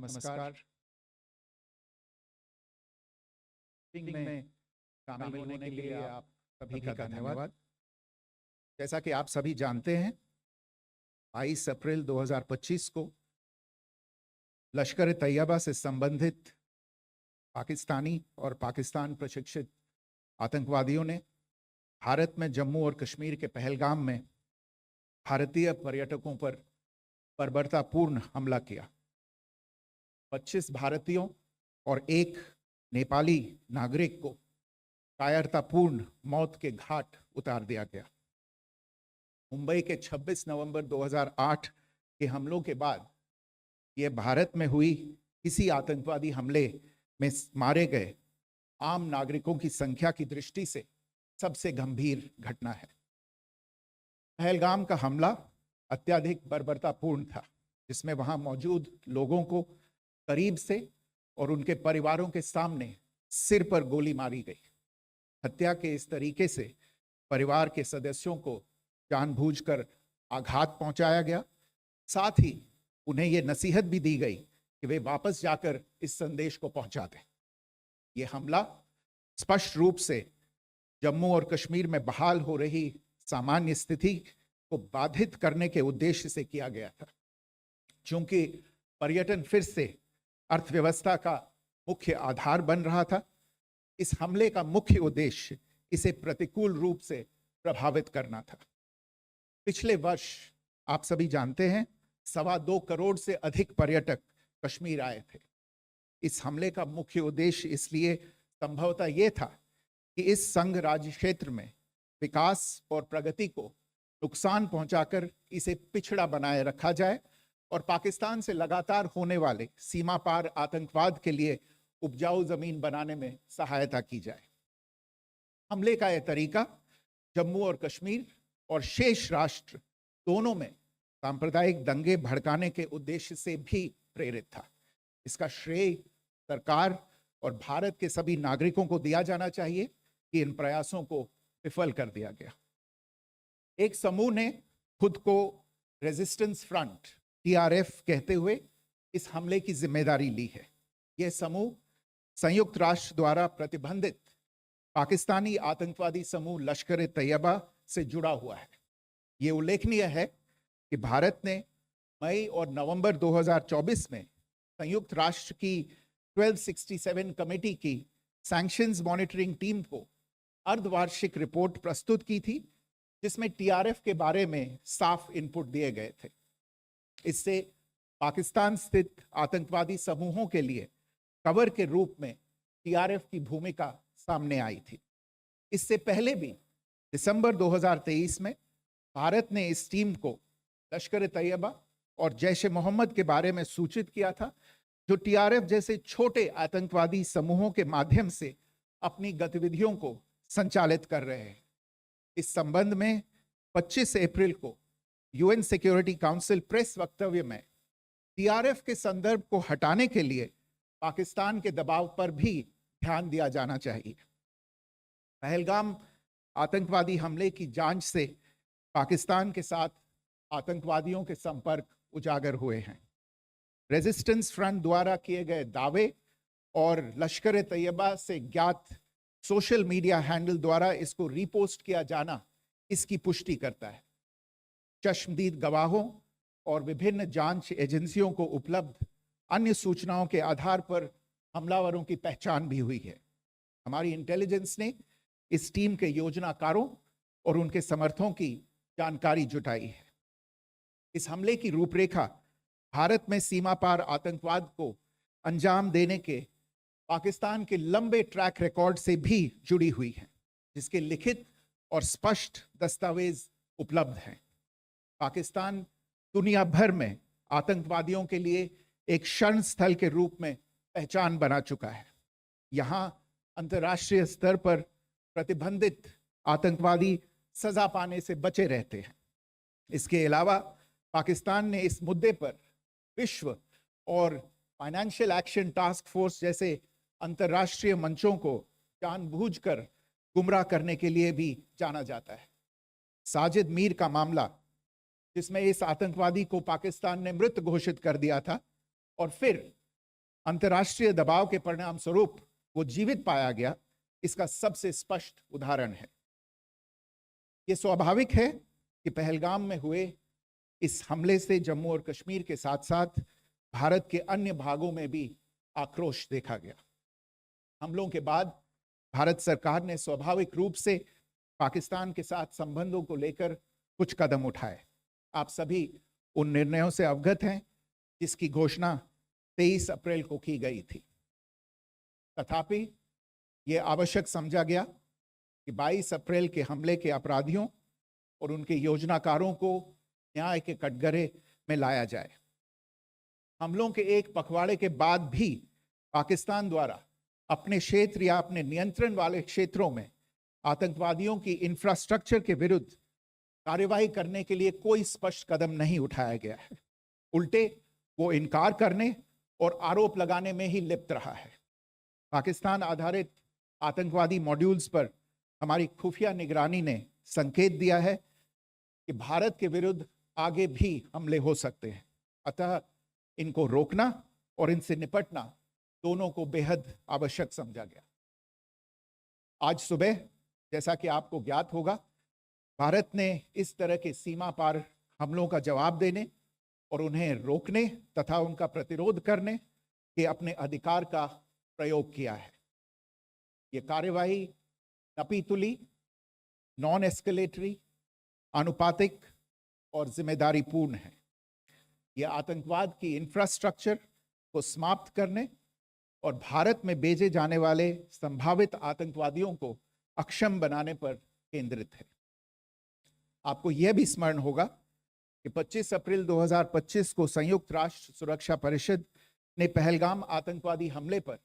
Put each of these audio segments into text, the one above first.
नमस्कार। में शामिल होने के लिए आप सभी का धन्यवाद। जैसा कि आप सभी जानते हैं, 22 अप्रैल 2025 को लश्कर तैयबा से संबंधित पाकिस्तानी और पाकिस्तान प्रशिक्षित आतंकवादियों ने भारत में जम्मू और कश्मीर के पहलगाम में भारतीय पर्यटकों पर बर्बरतापूर्ण हमला किया। 25 भारतीयों और एक नेपाली नागरिक को कायरतापूर्ण मौत के घाट उतार दिया गया। मुंबई के 26 नवंबर 2008 के हमलों के बाद यह भारत में हुई किसी आतंकवादी हमले में मारे गए आम नागरिकों की संख्या की दृष्टि से सबसे गंभीर घटना है। पहलगाम का हमला अत्यधिक बर्बरतापूर्ण था, जिसमें वहां मौजूद लोगों को करीब से और उनके परिवारों के सामने सिर पर गोली मारी गई। हत्या के इस तरीके से परिवार के सदस्यों को जानबूझकर आघात पहुंचाया गया। साथ ही उन्हें यह नसीहत भी दी गई कि वे वापस जाकर इस संदेश को पहुंचा दें। यह हमला स्पष्ट रूप से जम्मू और कश्मीर में बहाल हो रही सामान्य स्थिति को बाधित करने के उद्देश्य से किया गया था। चूंकि पर्यटन फिर से अर्थव्यवस्था का मुख्य आधार बन रहा था, इस हमले का मुख्य उद्देश्य इसे प्रतिकूल रूप से प्रभावित करना था। पिछले वर्ष आप सभी जानते हैं 2.25 करोड़ से अधिक पर्यटक कश्मीर आए थे। इस हमले का मुख्य उद्देश्य इसलिए संभवतः यह था कि इस संघ राज्य क्षेत्र में विकास और प्रगति को नुकसान पहुंचाकर इसे पिछड़ा बनाए रखा जाए और पाकिस्तान से लगातार होने वाले सीमा पार आतंकवाद के लिए उपजाऊ जमीन बनाने में सहायता की जाए। हमले का यह तरीका जम्मू और कश्मीर और शेष राष्ट्र दोनों में सांप्रदायिक दंगे भड़काने के उद्देश्य से भी प्रेरित था। इसका श्रेय सरकार और भारत के सभी नागरिकों को दिया जाना चाहिए कि इन प्रयासों को विफल कर दिया गया। एक समूह ने खुद को रेजिस्टेंस फ्रंट TRF कहते हुए इस हमले की जिम्मेदारी ली है। यह समूह संयुक्त राष्ट्र द्वारा प्रतिबंधित पाकिस्तानी आतंकवादी समूह लश्कर तैयबा से जुड़ा हुआ है। यह उल्लेखनीय है कि भारत ने मई और नवंबर 2024 में संयुक्त राष्ट्र की 1267 कमेटी की सैंक्शंस मॉनिटरिंग टीम को अर्धवार्षिक रिपोर्ट प्रस्तुत की थी, जिसमें TRF के बारे में साफ इनपुट दिए गए थे। इससे पाकिस्तान स्थित आतंकवादी समूहों के लिए कवर के रूप में TRF की भूमिका सामने आई थी। इससे पहले भी दिसंबर 2023 में भारत ने इस टीम को लश्कर तैयबा और जैश ए मोहम्मद के बारे में सूचित किया था, जो TRF जैसे छोटे आतंकवादी समूहों के माध्यम से अपनी गतिविधियों को संचालित कर रहे हैं। इस संबंध में 25 अप्रैल को UN सिक्योरिटी काउंसिल प्रेस वक्तव्य में TRF के संदर्भ को हटाने के लिए पाकिस्तान के दबाव पर भी ध्यान दिया जाना चाहिए। पहलगाम आतंकवादी हमले की जांच से पाकिस्तान के साथ आतंकवादियों के संपर्क उजागर हुए हैं। रेजिस्टेंस फ्रंट द्वारा किए गए दावे और लश्कर तैयबा से ज्ञात सोशल मीडिया हैंडल द्वारा इसको रीपोस्ट किया जाना इसकी पुष्टि करता है। चश्मदीद गवाहों और विभिन्न जांच एजेंसियों को उपलब्ध अन्य सूचनाओं के आधार पर हमलावरों की पहचान भी हुई है। हमारी इंटेलिजेंस ने इस टीम के योजनाकारों और उनके समर्थकों की जानकारी जुटाई है। इस हमले की रूपरेखा भारत में सीमा पार आतंकवाद को अंजाम देने के पाकिस्तान के लंबे ट्रैक रिकॉर्ड से भी जुड़ी हुई है, जिसके लिखित और स्पष्ट दस्तावेज उपलब्ध हैं। पाकिस्तान दुनिया भर में आतंकवादियों के लिए एक शरण स्थल के रूप में पहचान बना चुका है। यहाँ अंतर्राष्ट्रीय स्तर पर प्रतिबंधित आतंकवादी सजा पाने से बचे रहते हैं। इसके अलावा पाकिस्तान ने इस मुद्दे पर विश्व और फाइनेंशियल एक्शन टास्क फोर्स जैसे अंतर्राष्ट्रीय मंचों को जानबूझकर गुमराह करने के लिए भी जाना जाता है। साजिद मीर का मामला, जिसमें इस आतंकवादी को पाकिस्तान ने मृत घोषित कर दिया था और फिर अंतर्राष्ट्रीय दबाव के परिणाम स्वरूप वो जीवित पाया गया, इसका सबसे स्पष्ट उदाहरण है। ये स्वाभाविक है कि पहलगाम में हुए इस हमले से जम्मू और कश्मीर के साथ साथ भारत के अन्य भागों में भी आक्रोश देखा गया। हमलों के बाद भारत सरकार ने स्वाभाविक रूप से पाकिस्तान के साथ संबंधों को लेकर कुछ कदम उठाए। आप सभी उन निर्णयों से अवगत हैं जिसकी घोषणा 23 अप्रैल को की गई थी। तथापि यह आवश्यक समझा गया कि 22 अप्रैल के हमले के अपराधियों और उनके योजनाकारों को न्याय के कटघरे में लाया जाए। हमलों के एक पखवाड़े के बाद भी पाकिस्तान द्वारा अपने क्षेत्र या अपने नियंत्रण वाले क्षेत्रों में आतंकवादियों की इंफ्रास्ट्रक्चर के विरुद्ध कार्यवाही करने के लिए कोई स्पष्ट कदम नहीं उठाया गया है। उल्टे वो इनकार करने और आरोप लगाने में ही लिप्त रहा है। पाकिस्तान आधारित आतंकवादी मॉड्यूल्स पर हमारी खुफिया निगरानी ने संकेत दिया है कि भारत के विरुद्ध आगे भी हमले हो सकते हैं। अतः इनको रोकना और इनसे निपटना दोनों को बेहद आवश्यक समझा गया। आज सुबह, जैसा कि आपको ज्ञात होगा, भारत ने इस तरह के सीमा पार हमलों का जवाब देने और उन्हें रोकने तथा उनका प्रतिरोध करने के अपने अधिकार का प्रयोग किया है। ये कार्यवाही नपीतुली, नॉन एस्केलेटरी, आनुपातिक और जिम्मेदारीपूर्ण है। यह आतंकवाद की इंफ्रास्ट्रक्चर को समाप्त करने और भारत में भेजे जाने वाले संभावित आतंकवादियों को अक्षम बनाने पर केंद्रित है। आपको यह भी स्मरण होगा कि 25 अप्रैल 2025 को संयुक्त राष्ट्र सुरक्षा परिषद ने पहलगाम आतंकवादी हमले पर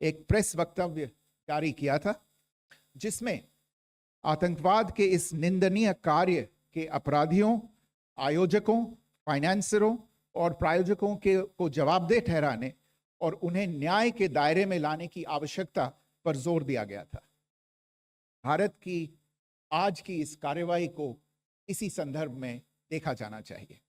एक प्रेस वक्तव्य जारी किया था, जिसमें आतंकवाद के इस निंदनीय कार्य के अपराधियों, आयोजकों, फाइनेंसरों और प्रायोजकों को जवाबदेह ठहराने और उन्हें न्याय के दायरे में लाने की आवश्यकता पर जोर दिया गया था। भारत की आज की इस कार्यवाही को इसी संदर्भ में देखा जाना चाहिए।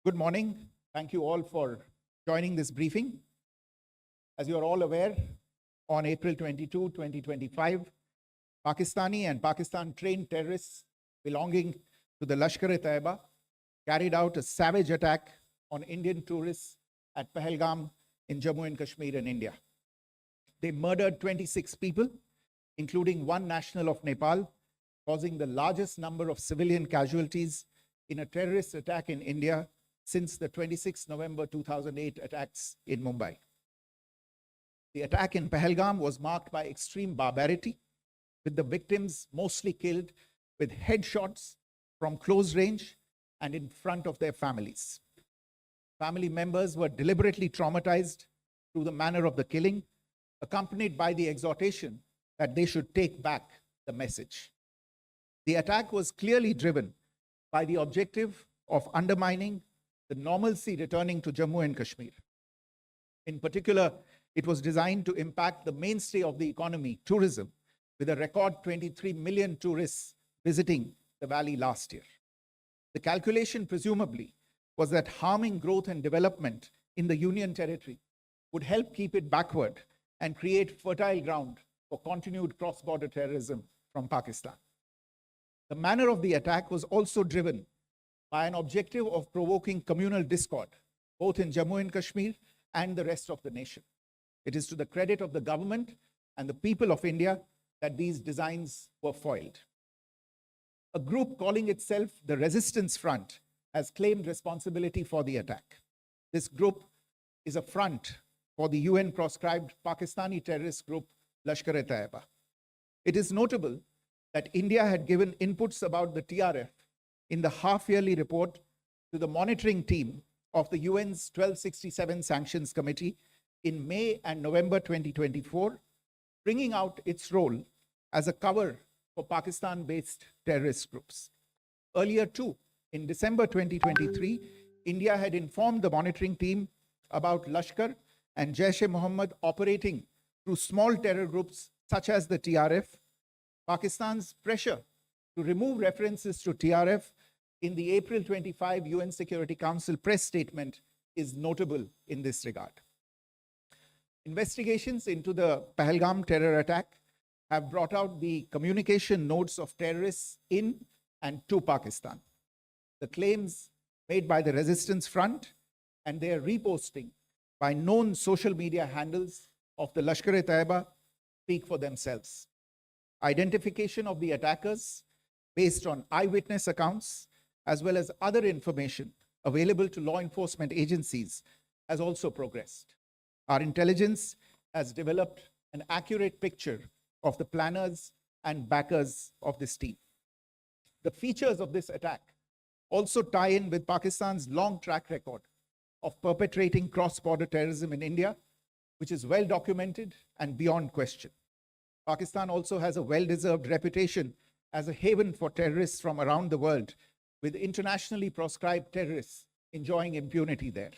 Good morning. Thank you all for joining this briefing. As you are all aware, on April 22, 2025, Pakistani and Pakistan-trained terrorists belonging to the Lashkar-e-Taiba carried out a savage attack on Indian tourists at Pahalgam in Jammu and Kashmir in India. They murdered 26 people, including one national of Nepal, causing the largest number of civilian casualties in a terrorist attack in India since the 26 November 2008 attacks in Mumbai. The attack in Pahalgam was marked by extreme barbarity, with the victims mostly killed with headshots from close range and in front of their families. Family members were deliberately traumatized through the manner of the killing, accompanied by the exhortation that they should take back the message. The attack was clearly driven by the objective of undermining the normalcy returning to Jammu and Kashmir. In particular, it was designed to impact the mainstay of the economy, tourism, with a record 23 million tourists visiting the valley last year. The calculation, presumably, was that harming growth and development in the Union Territory would help keep it backward and create fertile ground for continued cross-border terrorism from Pakistan. The manner of the attack was also driven by an objective of provoking communal discord, both in Jammu and Kashmir and the rest of the nation. It is to the credit of the government and the people of India that these designs were foiled. A group calling itself the Resistance Front has claimed responsibility for the attack. This group is a front for the UN-proscribed Pakistani terrorist group Lashkar-e-Taiba. It is notable that India had given inputs about the TRF in the half-yearly report to the monitoring team of the UN's 1267 Sanctions Committee in May and November 2024, bringing out its role as a cover for Pakistan-based terrorist groups. Earlier too, in December 2023, India had informed the monitoring team about Lashkar and Jaish-e-Mohammed operating through small terror groups such as the TRF. Pakistan's pressure to remove references to TRF in the April 25 UN Security Council press statement is notable in this regard. Investigations into the Pahalgam terror attack have brought out the communication notes of terrorists in and to Pakistan. The claims made by the Resistance Front and their reposting by known social media handles of the Lashkar-e-Taiba speak for themselves. Identification of the attackers based on eyewitness accounts as well as other information available to law enforcement agencies has also progressed. Our intelligence has developed an accurate picture of the planners and backers of this team. The features of this attack also tie in with Pakistan's long track record of perpetrating cross-border terrorism in India, which is well documented and beyond question. Pakistan also has a well-deserved reputation as a haven for terrorists from around the world, with internationally proscribed terrorists enjoying impunity there.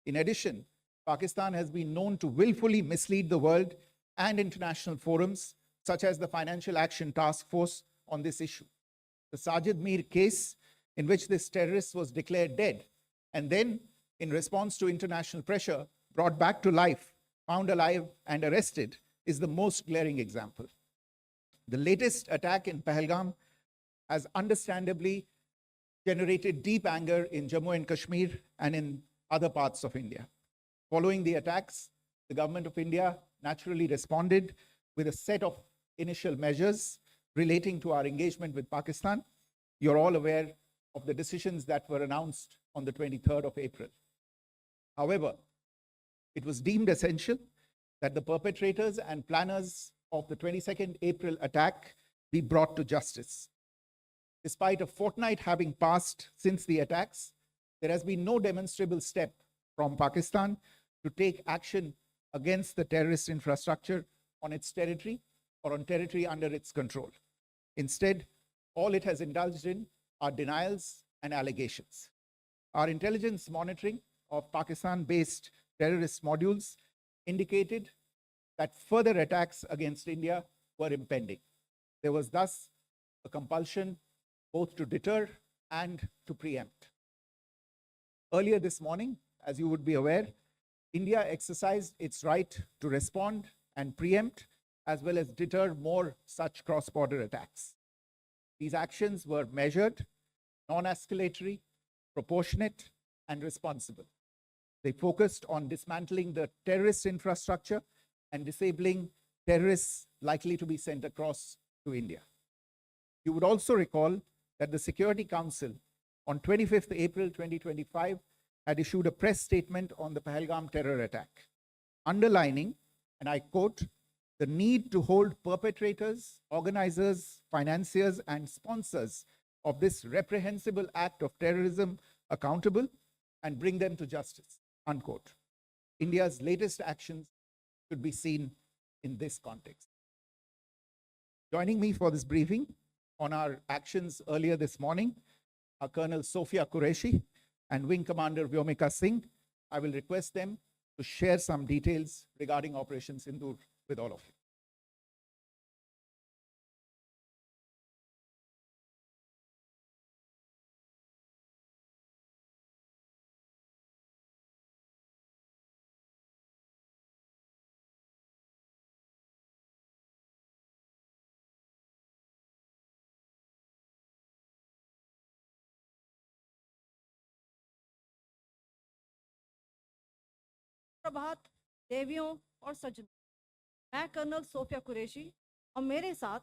In addition, Pakistan has been known to willfully mislead the world and international forums, such as the Financial Action Task Force, on this issue. The Sajid Mir case, in which this terrorist was declared dead and then, in response to international pressure, brought back to life, found alive and arrested, is the most glaring example. The latest attack in Pahalgam has understandably generated deep anger in Jammu and Kashmir and in other parts of India. Following the attacks, the government of India naturally responded with a set of initial measures relating to our engagement with Pakistan. You're all aware of the decisions that were announced on the 23rd of April. However, it was deemed essential that the perpetrators and planners of the 22nd April attack be brought to justice. Despite a fortnight having passed since the attacks, there has been no demonstrable step from Pakistan to take action against the terrorist infrastructure on its territory or on territory under its control. Instead, all it has indulged in are denials and allegations. Our intelligence monitoring of Pakistan-based terrorist modules indicated that further attacks against India were impending. There was thus a compulsion both to deter and to preempt. Earlier this morning, as you would be aware, India exercised its right to respond and preempt as well as deter more such cross-border attacks. These actions were measured, non-escalatory, proportionate, and responsible. They focused on dismantling the terrorist infrastructure and disabling terrorists likely to be sent across to India. You would also recall that the Security Council on 25th April 2025 had issued a press statement on the Pahalgam terror attack, underlining, and I quote, the need to hold perpetrators, organizers, financiers, and sponsors of this reprehensible act of terrorism accountable and bring them to justice, unquote. India's latest actions should be seen in this context. Joining me for this briefing on our actions earlier this morning are Colonel Sophia Qureshi and Wing Commander Vyomika Singh. I will request them to share some details regarding Operation Sindoor with all of you. प्रभात देवियों और सज्जनों, मैं colonel Sophia Qureshi और मेरे साथ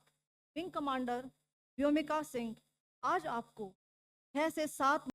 wing commander Vyomika Singh आज आपको 6 से 7